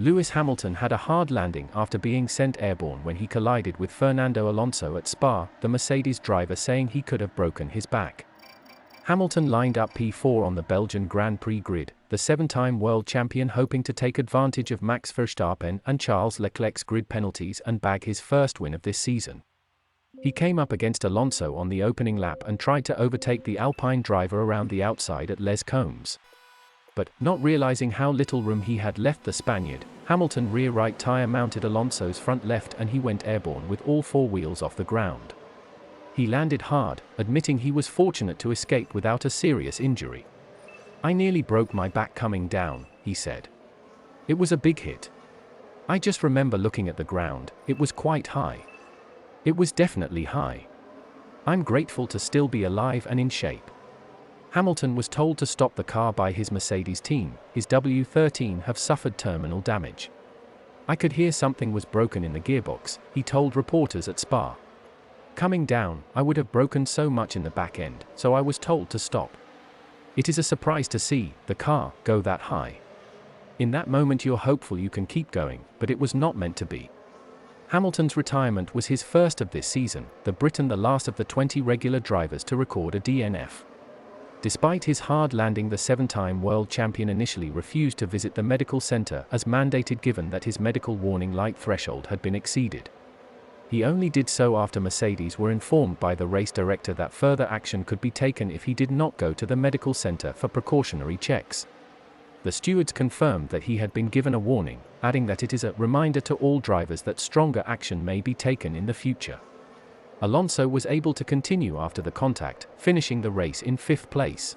Lewis Hamilton had a hard landing after being sent airborne when he collided with Fernando Alonso at Spa, the Mercedes driver saying he could have broken his back. Hamilton lined up P4 on the Belgian Grand Prix grid, the 7-time world champion hoping to take advantage of Max Verstappen and Charles Leclerc's grid penalties and bag his first win of this season. He came up against Alonso on the opening lap and tried to overtake the Alpine driver around the outside at Les Combes. But, not realizing how little room he had left the Spaniard, Hamilton rear right tire mounted Alonso's front left and he went airborne with all 4 wheels off the ground. He landed hard, admitting he was fortunate to escape without a serious injury. "I nearly broke my back coming down," he said. "It was a big hit. I just remember looking at the ground, it was quite high. It was definitely high. I'm grateful to still be alive and in shape." Hamilton was told to stop the car by his Mercedes team. His W13 have suffered terminal damage. "I could hear something was broken in the gearbox," he told reporters at Spa. "Coming down, I would have broken so much in the back end, so I was told to stop. It is a surprise to see the car go that high. In that moment you're hopeful you can keep going, but it was not meant to be." Hamilton's retirement was his first of this season, the Briton the last of the 20 regular drivers to record a DNF. Despite his hard landing, the 7-time world champion initially refused to visit the medical center as mandated given that his medical warning light threshold had been exceeded. He only did so after Mercedes were informed by the race director that further action could be taken if he did not go to the medical center for precautionary checks. The stewards confirmed that he had been given a warning, adding that it is a reminder to all drivers that stronger action may be taken in the future. Alonso was able to continue after the contact, finishing the race in 5th place.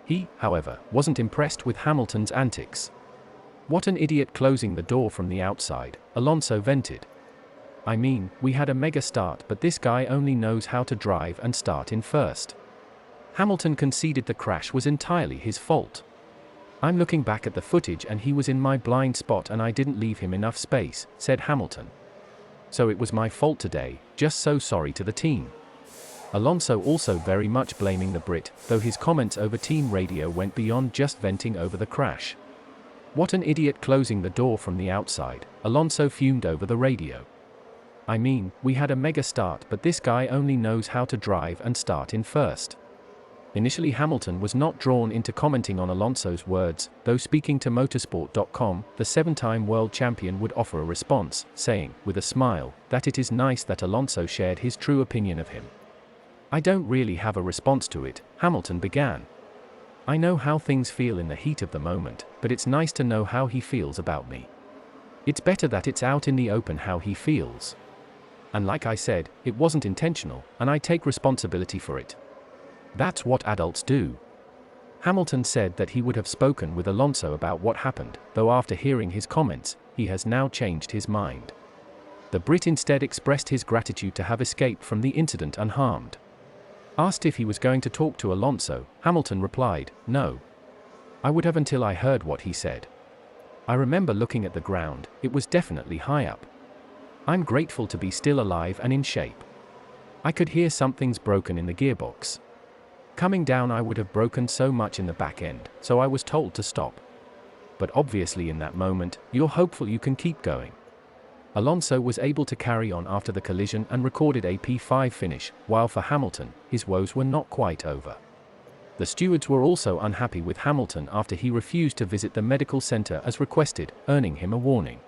He, however, wasn't impressed with Hamilton's antics. "What an idiot closing the door from the outside," Alonso vented. "I mean, we had a mega start but this guy only knows how to drive and start in first." Hamilton conceded the crash was entirely his fault. "I'm looking back at the footage and he was in my blind spot and I didn't leave him enough space," said Hamilton. "So it was my fault today, just so sorry to the team." Alonso also very much blaming the Brit, though his comments over team radio went beyond just venting over the crash. "What an idiot closing the door from the outside," Alonso fumed over the radio. "I mean, we had a mega start but this guy only knows how to drive and start in first." Initially Hamilton was not drawn into commenting on Alonso's words, though speaking to motorsport.com, the 7-time world champion would offer a response, saying, with a smile, that it is nice that Alonso shared his true opinion of him. "I don't really have a response to it," Hamilton began. "I know how things feel in the heat of the moment, but it's nice to know how he feels about me. It's better that it's out in the open how he feels. And like I said, it wasn't intentional, and I take responsibility for it. That's what adults do." Hamilton said that he would have spoken with Alonso about what happened, though after hearing his comments, he has now changed his mind. The Brit instead expressed his gratitude to have escaped from the incident unharmed. Asked if he was going to talk to Alonso, Hamilton replied, "No. I would have until I heard what he said. I remember looking at the ground, it was definitely high up. I'm grateful to be still alive and in shape. I could hear something's broken in the gearbox. Coming down I would have broken so much in the back end, so I was told to stop. But obviously in that moment, you're hopeful you can keep going." Alonso was able to carry on after the collision and recorded a P5 finish, while for Hamilton, his woes were not quite over. The stewards were also unhappy with Hamilton after he refused to visit the medical center as requested, earning him a warning.